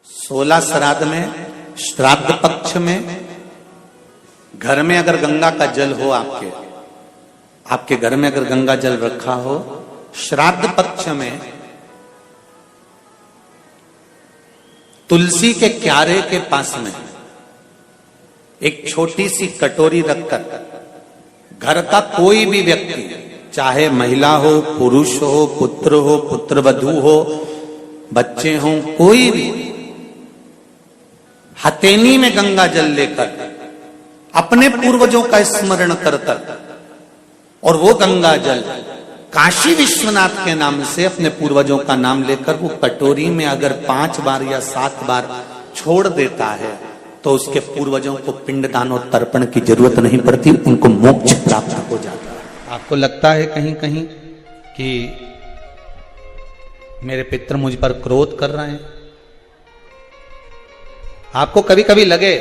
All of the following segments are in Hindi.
16 श्राद्ध में, श्राद्ध पक्ष में, घर में अगर गंगा का जल हो, आपके घर में अगर गंगा जल रखा हो, श्राद्ध पक्ष में तुलसी के क्यारे के पास में एक छोटी सी कटोरी रखकर घर का कोई भी व्यक्ति, चाहे महिला हो, पुरुष हो, पुत्रवधू हो, बच्चे हों, कोई भी हथेली में गंगा जल लेकर अपने पूर्वजों का स्मरण कर और वो गंगा जल काशी विश्वनाथ के नाम से अपने पूर्वजों का नाम लेकर वो कटोरी में अगर 5 बार या 7 बार छोड़ देता है तो उसके पूर्वजों को पिंडदान और तर्पण की जरूरत नहीं पड़ती, उनको मोक्ष प्राप्त हो जाता है। आपको लगता है कहीं कहीं कि मेरे पितर मुझ पर क्रोध कर रहे हैं? आपको कभी कभी लगे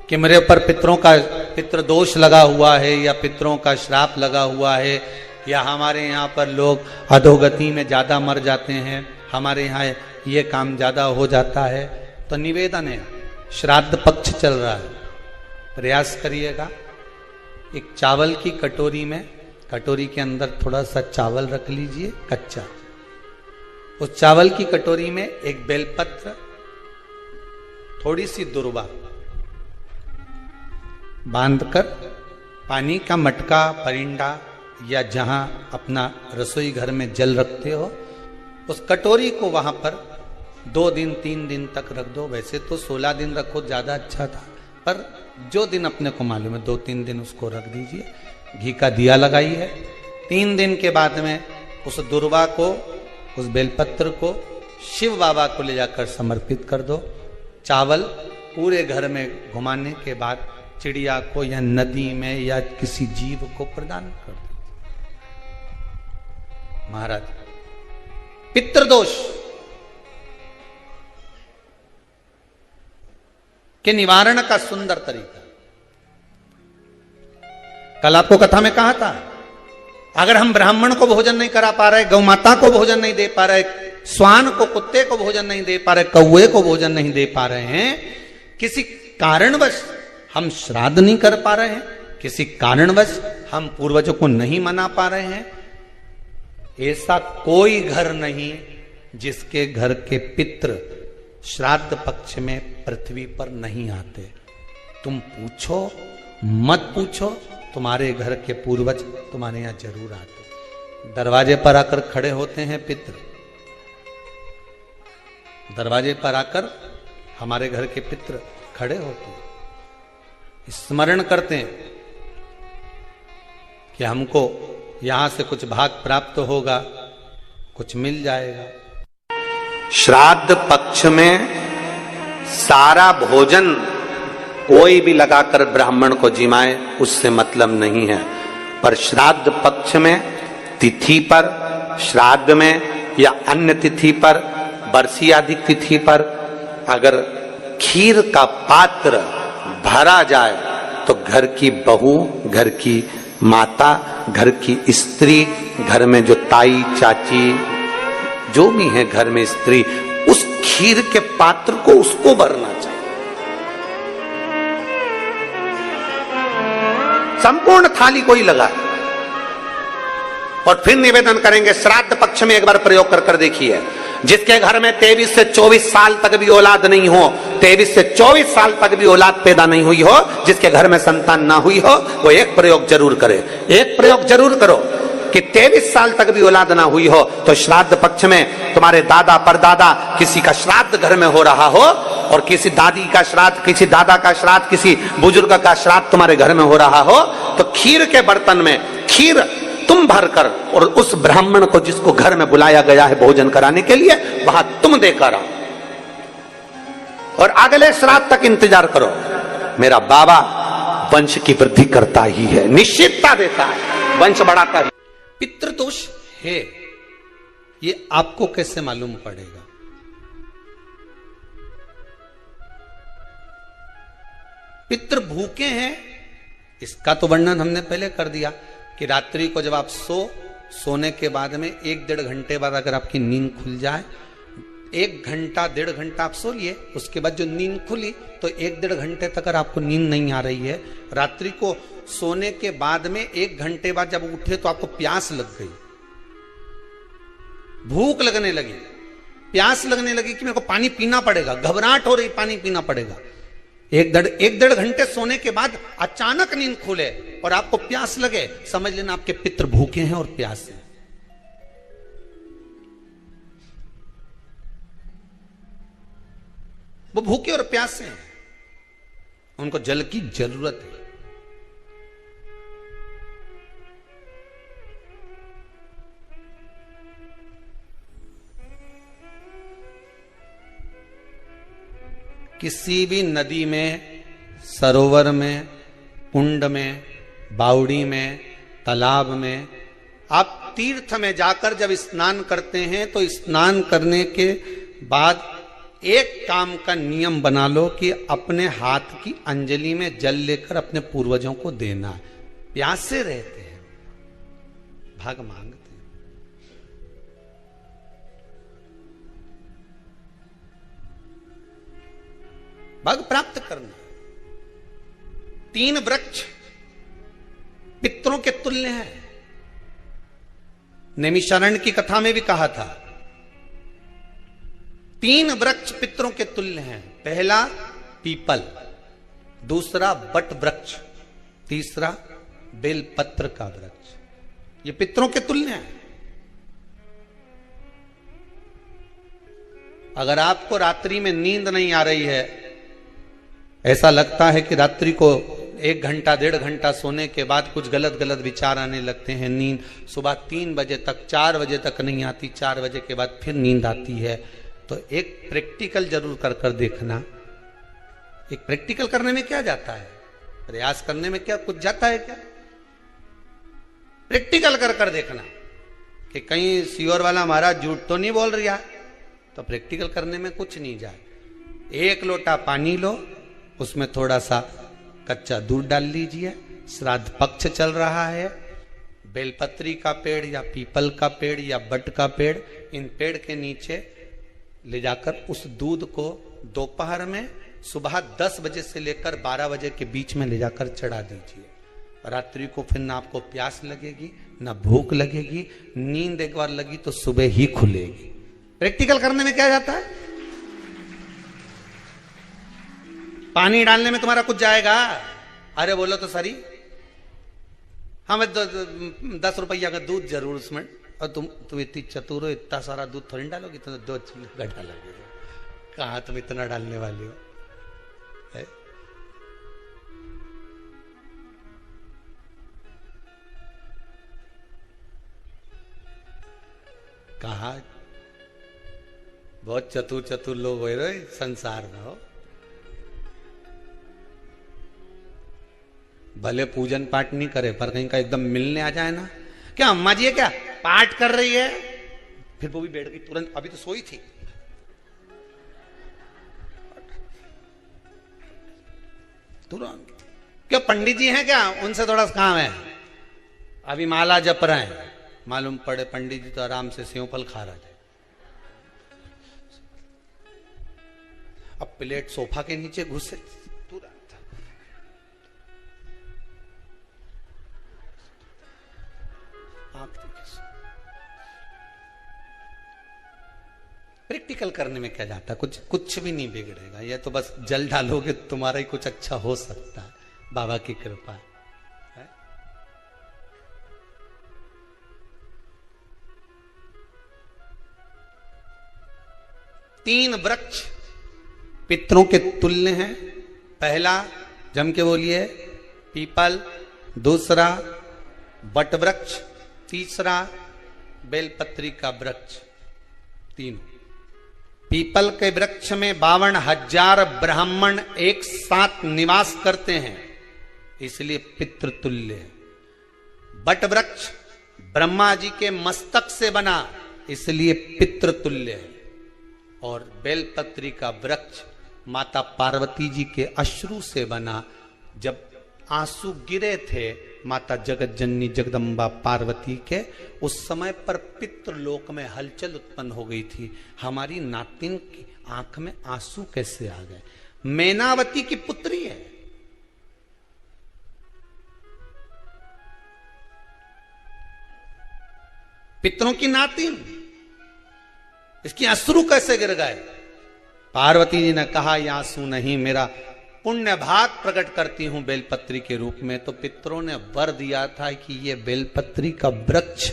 कि मेरे ऊपर पितृ दोष लगा हुआ है या पितरों का श्राप लगा हुआ है, या हमारे यहाँ पर लोग अधोगति में ज्यादा मर जाते हैं, हमारे यहाँ ये काम ज्यादा हो जाता है, तो निवेदन है, श्राद्ध पक्ष चल रहा है, प्रयास करिएगा। एक चावल की कटोरी में, कटोरी के अंदर थोड़ा सा चावल रख लीजिए कच्चा, उस चावल की कटोरी में एक बेलपत्र, थोड़ी सी दुर्वा बांधकर पानी का मटका, परिंडा या जहां अपना रसोई घर में जल रखते हो, उस कटोरी को वहां पर 2 दिन 3 दिन तक रख दो। वैसे तो 16 दिन रखो, ज्यादा अच्छा था, पर जो दिन अपने को मालूम है 2-3 दिन उसको रख दीजिए। घी का दिया लगाइए। 3 दिन के बाद में उस दुर्वा को, उस बेलपत्र को शिव बाबा को ले जाकर समर्पित कर दो। चावल पूरे घर में घुमाने के बाद चिड़िया को या नदी में या किसी जीव को प्रदान कर दो। महाराज, पितृदोष के निवारण का सुंदर तरीका। कल आपको कथा में कहा था, अगर हम ब्राह्मण को भोजन नहीं करा पा रहे, गौ माता को भोजन नहीं दे पा रहे, श्वान को, कुत्ते को भोजन नहीं दे पा रहे, कौए को भोजन नहीं दे पा रहे हैं, किसी कारणवश हम श्राद्ध नहीं कर पा रहे हैं, किसी कारणवश हम पूर्वजों को नहीं मना पा रहे हैं, ऐसा कोई घर नहीं जिसके घर के पितृ श्राद्ध पक्ष में पृथ्वी पर नहीं आते। तुम पूछो मत पूछो, तुम्हारे घर के पूर्वज तुम्हारे यहां जरूर आते। दरवाजे पर आकर खड़े होते हैं पितृ, दरवाजे पर आकर हमारे घर के पितृ खड़े होते हैं, स्मरण करते हैं कि हमको यहां से कुछ भाग प्राप्त होगा, कुछ मिल जाएगा। श्राद्ध पक्ष में सारा भोजन कोई भी लगाकर ब्राह्मण को जिमाए, उससे मतलब नहीं है, पर श्राद्ध पक्ष में तिथि पर, श्राद्ध में या अन्य तिथि पर, बरसी आदि तिथि पर अगर खीर का पात्र भरा जाए तो घर की बहू, घर की माता, घर की स्त्री, घर में जो ताई चाची जो भी है घर में स्त्री, उस खीर के पात्र को उसको भरना चाहिए। संपूर्ण थाली को ही लगाए और फिर निवेदन करेंगे। श्राद्ध पक्ष में एक बार प्रयोग कर देखिए, जिसके घर में 23 से 24 साल तक भी औलाद नहीं हो, 23 से 24 साल तक भी औलाद पैदा नहीं हुई हो, जिसके घर में संतान ना हुई हो, वो एक प्रयोग जरूर करे। एक प्रयोग जरूर करो कि 23 साल तक भी औलाद ना हुई हो तो श्राद्ध पक्ष में तुम्हारे दादा परदादा किसी का श्राद्ध घर में हो रहा हो, और किसी दादी का श्राद्ध, किसी दादा का श्राद्ध, किसी बुजुर्ग का श्राद्ध तुम्हारे घर में हो रहा हो, तो खीर के बर्तन में खीर तुम भरकर और उस ब्राह्मण को जिसको घर में बुलाया गया है भोजन कराने के लिए, वहां तुम देकर आओ और अगले श्राद्ध तक इंतजार करो। मेरा बाबा वंश की वृद्धि करता ही है, निश्चितता देता है, वंश बढ़ाता है। पितृदोष है, ये आपको कैसे मालूम पड़ेगा? पितृ भूखे हैं, इसका तो वर्णन हमने पहले कर दिया कि रात्रि को जब आप सोने के बाद में 1-1.5 घंटे बाद अगर आपकी नींद खुल जाए, 1 घंटा 1.5 घंटा आप सो लिए, उसके बाद जो नींद खुली तो 1-1.5 घंटे तक अगर आपको नींद नहीं आ रही है, रात्रि को सोने के बाद में 1 घंटे बाद जब उठे तो आपको प्यास लग गई, भूख लगने लगी, प्यास लगने लगी कि मेरे को पानी पीना पड़ेगा, घबराहट हो रही, पानी पीना पड़ेगा। 1-1.5 घंटे सोने के बाद अचानक नींद खुले और आपको प्यास लगे, समझ लेना आपके पितृ भूखे हैं और प्यासे हैं। वो भूखे और प्यासे हैं, उनको जल की जरूरत है। किसी भी नदी में, सरोवर में, कुंड में, बावड़ी में, तालाब में, आप तीर्थ में जाकर जब स्नान करते हैं तो स्नान करने के बाद एक काम का नियम बना लो कि अपने हाथ की अंजलि में जल लेकर अपने पूर्वजों को देना। प्यासे रहते हैं, भाग मांगते हैं। भाग प्राप्त करना। 3 वृक्ष पितरों के तुल्य हैं। नैमिषारण्य की कथा में भी कहा था 3 वृक्ष पितरों के तुल्य हैं। पहला पीपल, दूसरा बट वृक्ष, तीसरा बेलपत्र का वृक्ष। ये पितरों के तुल्य हैं। अगर आपको रात्रि में नींद नहीं आ रही है, ऐसा लगता है कि रात्रि को 1 घंटा 1.5 घंटा सोने के बाद कुछ गलत गलत विचार आने लगते हैं, नींद सुबह 3 बजे तक 4 बजे तक नहीं आती, 4 बजे के बाद फिर नींद आती है, तो एक प्रैक्टिकल जरूर कर कर देखना। एक प्रैक्टिकल करने में क्या जाता है, प्रयास करने में क्या कुछ जाता है क्या? प्रैक्टिकल कर कर देखना कि कहीं सियोर वाला महाराज झूठ तो नहीं बोल रहा, तो प्रैक्टिकल करने में कुछ नहीं जाए। 1 लोटा पानी लो, उसमें थोड़ा सा कच्चा दूध डाल लीजिए, श्राद्ध पक्ष चल रहा है, बेलपत्री का पेड़ या पीपल का पेड़ या बट का पेड़, इन पेड़ के नीचे ले जाकर उस दूध को दोपहर में सुबह 10 बजे से लेकर 12 बजे के बीच में ले जाकर चढ़ा दीजिए। रात्रि को फिर ना आपको प्यास लगेगी, ना भूख लगेगी, नींद एक बार लगी तो सुबह ही खुलेगी। प्रैक्टिकल करने में क्या जाता है? पानी डालने में तुम्हारा कुछ जाएगा? अरे बोलो तो सरी, हमें 10 रुपया का दूध जरूर उसमें, और तुम इतनी चतुर हो, इतना सारा दूध थोड़ी डालोगी, तो 2 गड्ढा लगेगा। कहाँ तुम इतना डालने वाली हो है? कहा बहुत चतुर चतुर लोग हो रहे संसार में हो, भले पूजन पाठ नहीं करे पर कहीं का एकदम मिलने आ जाए ना, क्या अम्मा जी है क्या पाठ कर रही है, फिर वो भी बैठ गई तुरंत, अभी तो सोई थी, तुरंत। क्या पंडित जी हैं क्या, उनसे थोड़ा काम है, अभी माला जप रहे हैं, मालूम पड़े पंडित जी तो आराम से सेव फल खा रहे थे। अब प्लेट सोफा के नीचे घुसे तुरंत। प्रैक्टिकल करने में क्या जाता, कुछ भी नहीं बिगड़ेगा। ये तो बस जल डालोगे तुम्हारा ही कुछ अच्छा हो सकता है, बाबा की कृपा है। 3 वृक्ष पितरों के तुल्य हैं। पहला जम के बोलिए पीपल, दूसरा बट वृक्ष, तीसरा बेलपत्री का वृक्ष। 3 पीपल के वृक्ष में 52,000 ब्राह्मण एक साथ निवास करते हैं, इसलिए पितृतुल्य है। बट वृक्ष ब्रह्मा जी के मस्तक से बना, इसलिए पितृतुल्य है। और बेलपत्री का वृक्ष माता पार्वती जी के अश्रु से बना, जब आंसू गिरे थे माता जगत जननी जगदम्बा पार्वती के, उस समय पर पितृलोक में हलचल उत्पन्न हो गई थी। हमारी नातिन की आंख में आंसू कैसे आ गए? मैनावती की पुत्री है, पितरों की नातिन, इसकी अश्रु कैसे गिर गए? पार्वती जी ने कहा ये आंसू नहीं, मेरा पुण्य भाग प्रकट करती हूं बेलपत्री के रूप में। तो पितरों ने वर दिया था कि ये बेलपत्री का वृक्ष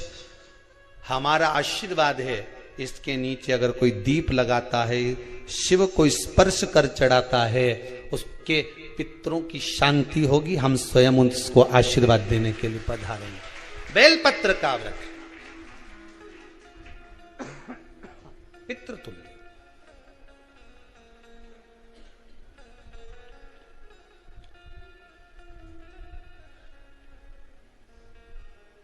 हमारा आशीर्वाद है, इसके नीचे अगर कोई दीप लगाता है, शिव को स्पर्श कर चढ़ाता है, उसके पितरों की शांति होगी। हम स्वयं उसको आशीर्वाद देने के लिए पधारेंगे। बेलपत्र का वृक्ष पितृतुल्य।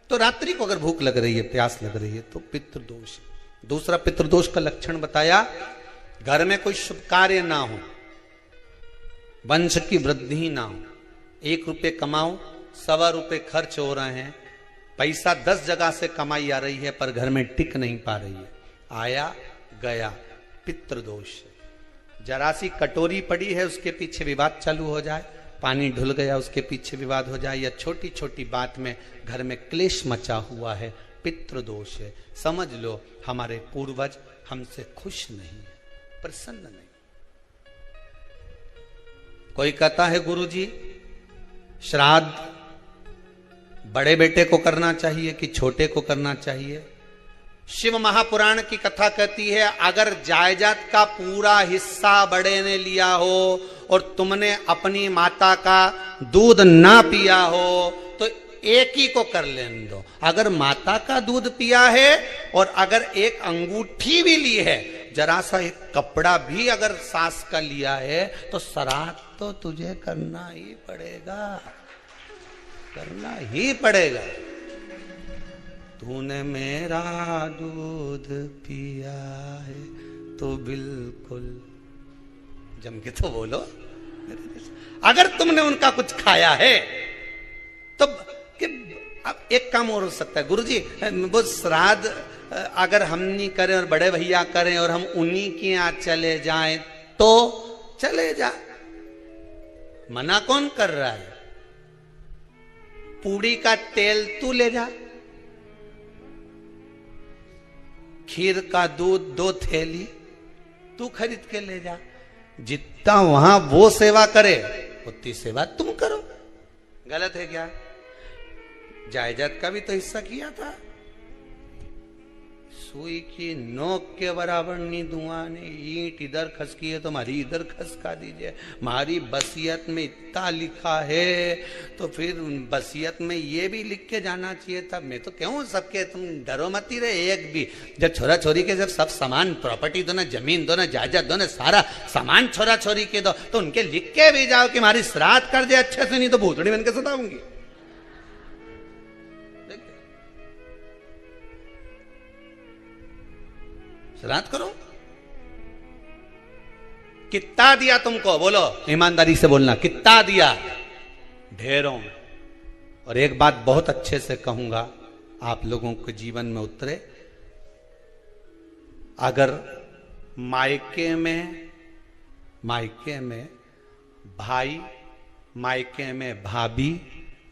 तो रात्रि को अगर भूख लग रही है, प्यास लग रही है, तो पितृदोष। दूसरा पितृदोष का लक्षण बताया, घर में कोई शुभ कार्य ना हो, वंश की वृद्धि ना हो, 1 रुपये कमाओ, 1.25 रुपये खर्च हो रहे हैं, पैसा 10 जगह से कमाई आ रही है पर घर में टिक नहीं पा रही है, आया गया, पितृदोष। जरा सी कटोरी पड़ी है, उसके पीछे विवाद चालू हो जाए, पानी ढुल गया, उसके पीछे विवाद हो जाए, या छोटी छोटी बात में घर में क्लेश मचा हुआ है, पितृदोष है। समझ लो हमारे पूर्वज हमसे खुश नहीं, प्रसन्न नहीं। कोई कहता है गुरुजी श्राद्ध बड़े बेटे को करना चाहिए कि छोटे को करना चाहिए? शिव महापुराण की कथा कहती है, अगर जायदाद का पूरा हिस्सा बड़े ने लिया हो और तुमने अपनी माता का दूध ना पिया हो तो एक ही को कर लेने दो। अगर माता का दूध पिया है और अगर एक अंगूठी भी ली है, जरा सा एक कपड़ा भी अगर सास का लिया है, तो श्राद्ध तो तुझे करना ही पड़ेगा, करना ही पड़ेगा। तूने मेरा दूध पिया है तो बिल्कुल जम के तो बोलो। अगर तुमने उनका कुछ खाया है तो अब एक काम और हो सकता है, गुरुजी वो श्राद्ध अगर हम नहीं करें और बड़े भैया करें और हम उन्हीं के यहाँ चले जाएं तो चले जा, मना कौन कर रहा है? पूड़ी का तेल तू ले जा, खीर का दूध 2 थैली तू खरीद के ले जा। जितना वहां वो सेवा करे उतनी सेवा तुम करो। गलत है क्या? जायदाद का भी तो हिस्सा किया था। सुई की नोक के बराबर नहीं धुआं ने, ईंट इधर खसकी है तो हमारी इधर खसका दीजिए। हमारी बसियत में इतना लिखा है तो फिर बसियत में ये भी लिख के जाना चाहिए था। मैं तो कहूँ सबके, तुम डरो मत ही रहे एक भी। जब छोरा छोरी के जब सब सामान, प्रॉपर्टी दो ना, जमीन दो ना, जायदाद दो ना, सारा सामान छोरा छोरी के दो, तो उनके लिख के भी जाओ कि हमारी श्राद्ध कर दे अच्छे से, नहीं तो भूतड़ी बन के सताऊंगी। श्राद्ध करो। कितना दिया तुमको? बोलो, ईमानदारी से बोलना, कितना दिया? ढेरों। और एक बात बहुत अच्छे से कहूंगा, आप लोगों के जीवन में उतरे। अगर मायके में भाई, मायके में भाभी,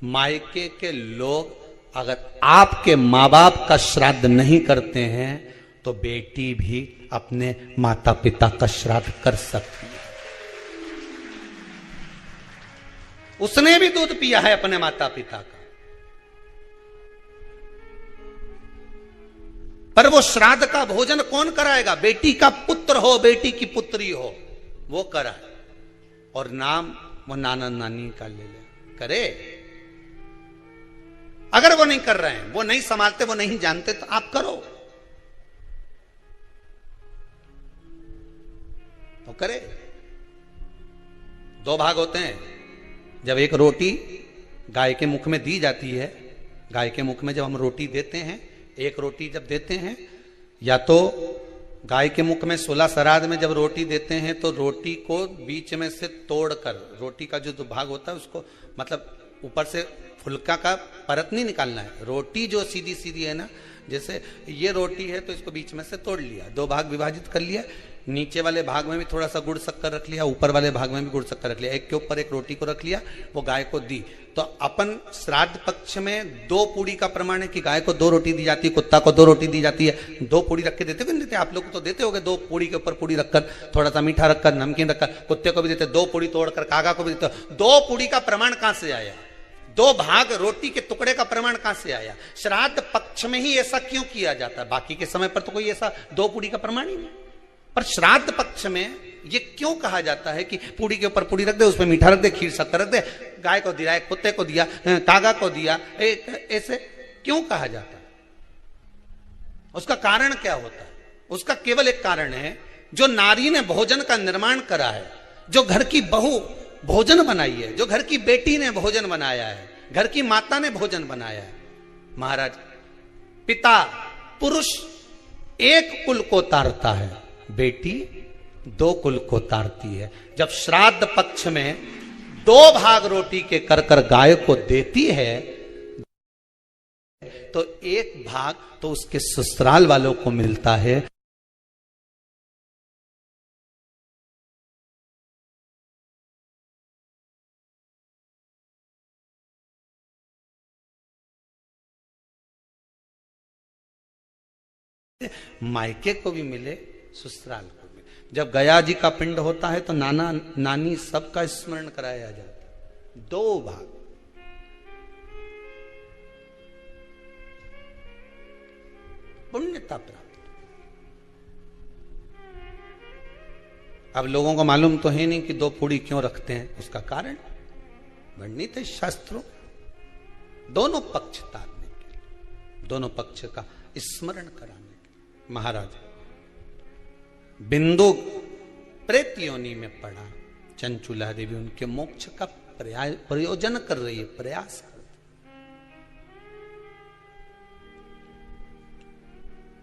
मायके के लोग अगर आपके माँ बाप का श्राद्ध नहीं करते हैं तो बेटी भी अपने माता पिता का श्राद्ध कर सकती है। उसने भी दूध पिया है अपने माता पिता का, पर वो श्राद्ध का भोजन कौन कराएगा? बेटी का पुत्र हो, बेटी की पुत्री हो, वो कराए। और नाम वो नाना नानी का ले ले, करे। अगर वो नहीं कर रहे हैं, वो नहीं संभालते, वो नहीं जानते, तो आप करो तो करे। 2 भाग होते हैं। जब एक रोटी गाय के मुख में दी जाती है, गाय के मुख में जब हम रोटी देते हैं, एक रोटी जब देते हैं, या तो गाय के मुख में 16 श्राद्ध में जब रोटी देते हैं तो रोटी को बीच में से तोड़कर, रोटी का जो भाग होता है उसको मतलब ऊपर से फुलका का परत नहीं निकालना है। रोटी जो सीधी सीधी है ना, जैसे ये रोटी है तो इसको बीच में से तोड़ लिया, 2 भाग विभाजित कर लिया, नीचे वाले भाग में भी थोड़ा सा गुड़ शक्कर रख लिया, ऊपर वाले भाग में भी गुड़ शक्कर रख लिया, एक के ऊपर एक रोटी को रख लिया, वो गाय को दी। तो अपन श्राद्ध पक्ष में 2 पूड़ी का प्रमाण है कि गाय को 2 रोटी दी जाती है, कुत्ता को 2 रोटी दी जाती है। 2 पूड़ी रख के देते हो कि नहीं देते? आप लोग तो देते होगे, 2 पूड़ी के ऊपर पूड़ी रखकर, थोड़ा सा मीठा रखकर, नमकीन रखकर, कुत्ते को भी देते, 2 पूड़ी तोड़कर कागा को भी देते हो। 2 पूड़ी का प्रमाण कहां से आया? 2 भाग रोटी के टुकड़े का प्रमाण कहां से आया? श्राद्ध पक्ष में ही ऐसा क्यों किया जाता है? बाकी के समय पर तो कोई ऐसा 2 पूड़ी का प्रमाण ही नहीं, पर श्राद्ध पक्ष में ये क्यों कहा जाता है कि पूड़ी के ऊपर पूड़ी रख दे, उसमें मीठा रख दे, खीर शक्कर रख दे, गाय को दिया, कुत्ते को दिया, कागा को दिया, ऐसे क्यों कहा जाता है? उसका कारण क्या होता है? उसका केवल एक कारण है, जो नारी ने भोजन का निर्माण करा है, जो घर की बहू भोजन बनाई है, जो घर की बेटी ने भोजन बनाया है, घर की माता ने भोजन बनाया है। महाराज, पिता पुरुष एक कुल को तारता है, बेटी 2 कुल को तारती है। जब श्राद्ध पक्ष में 2 भाग रोटी के कर गाय को देती है, तो 1 भाग तो उसके ससुराल वालों को मिलता है। मायके को भी मिले, ससुराल को भी। जब गया जी का पिंड होता है तो नाना नानी सबका स्मरण कराया जाता है। 2 भाग, पुण्यता प्राप्त। अब लोगों को मालूम तो है नहीं कि 2 पूड़ी क्यों रखते हैं, उसका कारण वर्णित है शास्त्रों। दोनों पक्ष तारने के लिए, दोनों पक्ष का स्मरण कराने। महाराज, बिंदु प्रेत योनि में पड़ा, चंचुला देवी उनके मोक्ष का प्रयोजन कर रही है, प्रयास कर।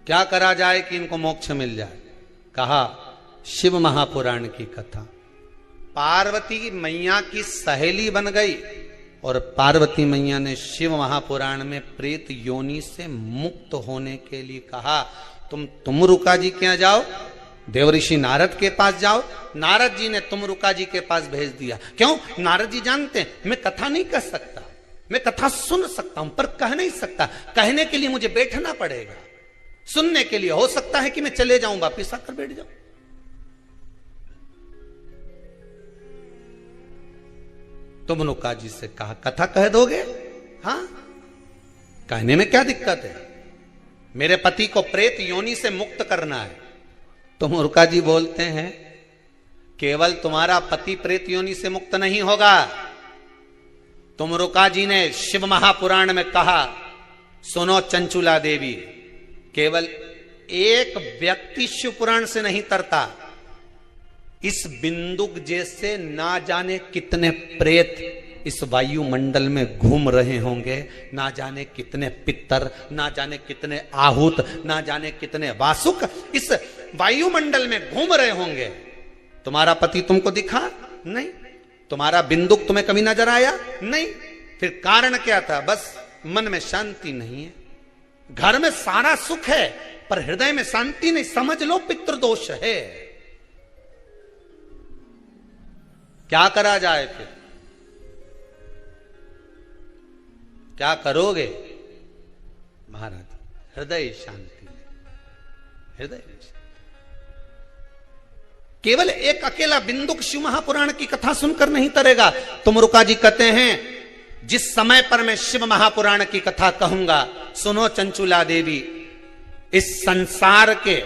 क्या करा जाए कि इनको मोक्ष मिल जाए? कहा शिव महापुराण की कथा। पार्वती मैया की सहेली बन गई और पार्वती मैया ने शिव महापुराण में प्रेत योनि से मुक्त होने के लिए कहा, तुम रुका जी के यहाँ जाओ, देवऋषि नारद के पास जाओ। नारद जी ने तुमरुका जी के पास भेज दिया। क्यों? नारद जी जानते हैं मैं कथा नहीं कर सकता, मैं कथा सुन सकता हूं पर कह नहीं सकता। कहने के लिए मुझे बैठना पड़ेगा, सुनने के लिए हो सकता है कि मैं चले जाऊं, वापिस आकर बैठ जाऊं। तुमरुका जी से कहा कथा कह दोगे? हाँ, कहने में क्या दिक्कत है? मेरे पति को प्रेत योनि से मुक्त करना है। तुमरुका जी बोलते हैं केवल तुम्हारा पति प्रेत योनि से मुक्त नहीं होगा। तुमरुका जी ने शिव महापुराण में कहा, सुनो चंचुला देवी, केवल एक व्यक्ति शिव पुराण से नहीं तरता, इस बिंदुक जैसे ना जाने कितने प्रेत इस वायुमंडल में घूम रहे होंगे, ना जाने कितने पितर, ना जाने कितने आहूत, ना जाने कितने वासुक इस वायुमंडल में घूम रहे होंगे। तुम्हारा पति तुमको दिखा नहीं, तुम्हारा बिंदुक तुम्हें कभी नजर आया नहीं, फिर कारण क्या था? बस मन में शांति नहीं है। घर में सारा सुख है पर हृदय में शांति नहीं, समझ लो पितृदोष है। क्या करा जाए? फिर क्या करोगे? महाराज, हृदय शांति, हृदय शांति। केवल एक अकेला बिंदुक शिव महापुराण की कथा सुनकर नहीं तरेगा। तुमरुका जी कहते हैं जिस समय पर मैं शिव महापुराण की कथा कहूंगा, सुनो चंचुला देवी, इस संसार के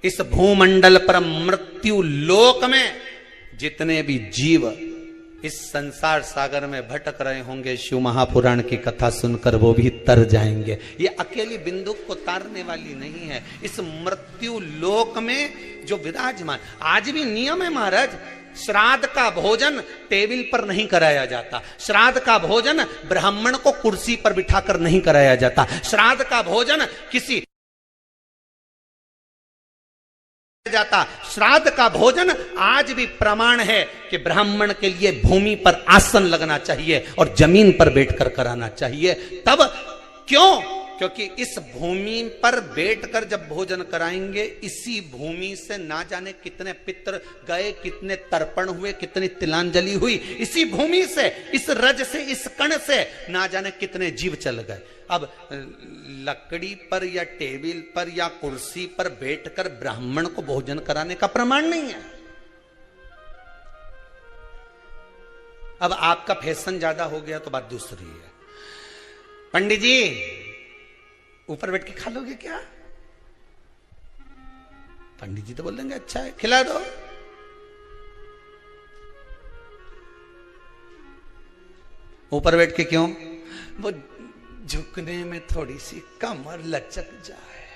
इस भूमंडल पर मृत्यु लोक में जितने भी जीव इस संसार सागर में भटक रहे होंगे, शिव महापुराण की कथा सुनकर वो भी तर जाएंगे। ये अकेली बिंदुक को तारने वाली नहीं है। इस मृत्यु लोक में जो विराजमान, आज भी नियम है महाराज, श्राद्ध का भोजन टेबल पर नहीं कराया जाता। श्राद्ध का भोजन ब्राह्मण को कुर्सी पर बिठाकर नहीं कराया जाता। श्राद्ध का भोजन किसी जाता। श्राद्ध का भोजन आज भी प्रमाण है कि ब्राह्मण के लिए भूमि पर आसन लगना चाहिए और जमीन पर बैठकर कराना चाहिए। तब क्यों? क्योंकि इस भूमि पर बैठकर जब भोजन कराएंगे, इसी भूमि से ना जाने कितने पितृ गए, कितने तर्पण हुए, कितनी तिलांजलि हुई, इसी भूमि से, इस रज से, इस कण से ना जाने कितने जीव चल गए। अब लकड़ी पर या टेबल पर या कुर्सी पर बैठकर ब्राह्मण को भोजन कराने का प्रमाण नहीं है। अब आपका फैशन ज्यादा हो गया तो बात दूसरी है। पंडित जी ऊपर बैठ के खा लोगे क्या? पंडित जी तो बोल देंगे अच्छा है, खिला दो। ऊपर बैठ के क्यों? वो झुकने में थोड़ी सी कमर लचक जाए,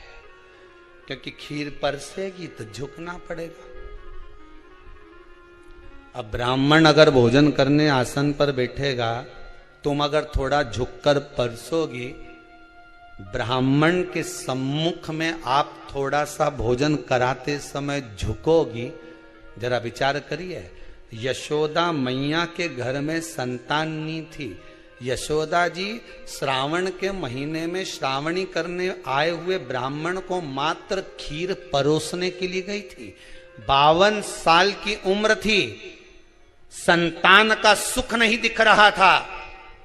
क्योंकि खीर परसेगी तो झुकना पड़ेगा। अब ब्राह्मण अगर भोजन करने आसन पर बैठेगा, तुम अगर थोड़ा झुककर परसोगी, ब्राह्मण के सम्मुख में आप थोड़ा सा भोजन कराते समय झुकोगी। जरा विचार करिए, यशोदा मैया के घर में संतान नहीं थी। यशोदा जी श्रावण के महीने में श्रावणी करने आए हुए ब्राह्मण को मात्र खीर परोसने के लिए गई थी। 52 साल की उम्र थी, संतान का सुख नहीं दिख रहा था,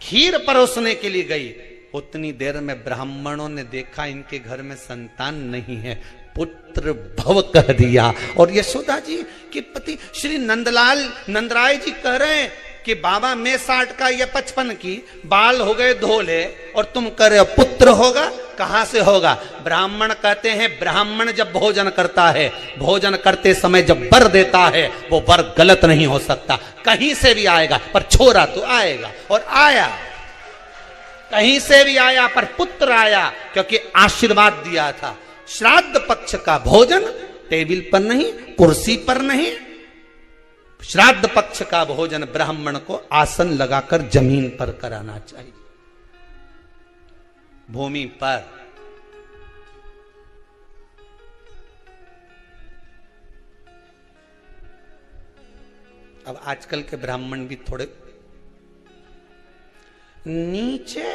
खीर परोसने के लिए गई। उतनी देर में ब्राह्मणों ने देखा इनके घर में संतान नहीं है, पुत्र भव कह दिया। और यशोदा जी के पति श्री नंदराय जी कह रहे हैं कि बाबा मैं 60 का या 55 की, बाल हो गए धोले, और तुम कह रहे हो पुत्र होगा। कहां से होगा? ब्राह्मण कहते हैं ब्राह्मण जब भोजन करता है, भोजन करते समय जब वर देता है, वो वर गलत नहीं हो सकता, कहीं से भी आएगा, पर छोरा तो आएगा। और आया, कहीं से भी आया, पर पुत्र आया, क्योंकि आशीर्वाद दिया था। श्राद्ध पक्ष का भोजन टेबल पर नहीं, कुर्सी पर नहीं, श्राद्ध पक्ष का भोजन ब्राह्मण को आसन लगाकर जमीन पर कराना चाहिए, भूमि पर। अब आजकल के ब्राह्मण भी थोड़े नीचे,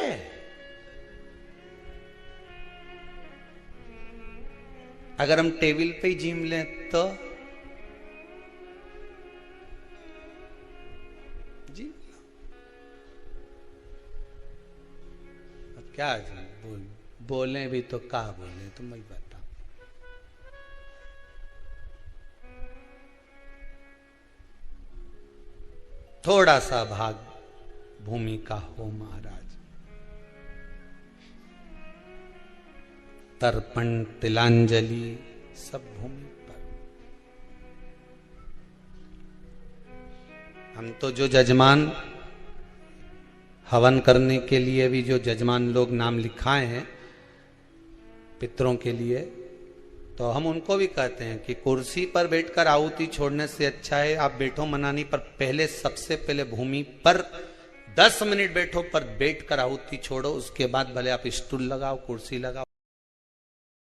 अगर हम टेबल पे ही जिम लें तो जी अब क्या बोले भी तो क्या बोले, तुम ही बता। थोड़ा सा भाग भूमि का हो महाराज। तर्पण तिलांजलि सब भूमि पर। हम तो जो जजमान हवन करने के लिए भी जो जजमान लोग नाम लिखाए हैं पितरों के लिए, तो हम उनको भी कहते हैं कि कुर्सी पर बैठकर आहुति छोड़ने से अच्छा है आप बैठो मनानी पर, पहले सबसे पहले भूमि पर 10 मिनट बैठो, पर बैठकर आहुति छोड़ो। उसके बाद भले आप स्टूल लगाओ, कुर्सी लगाओ।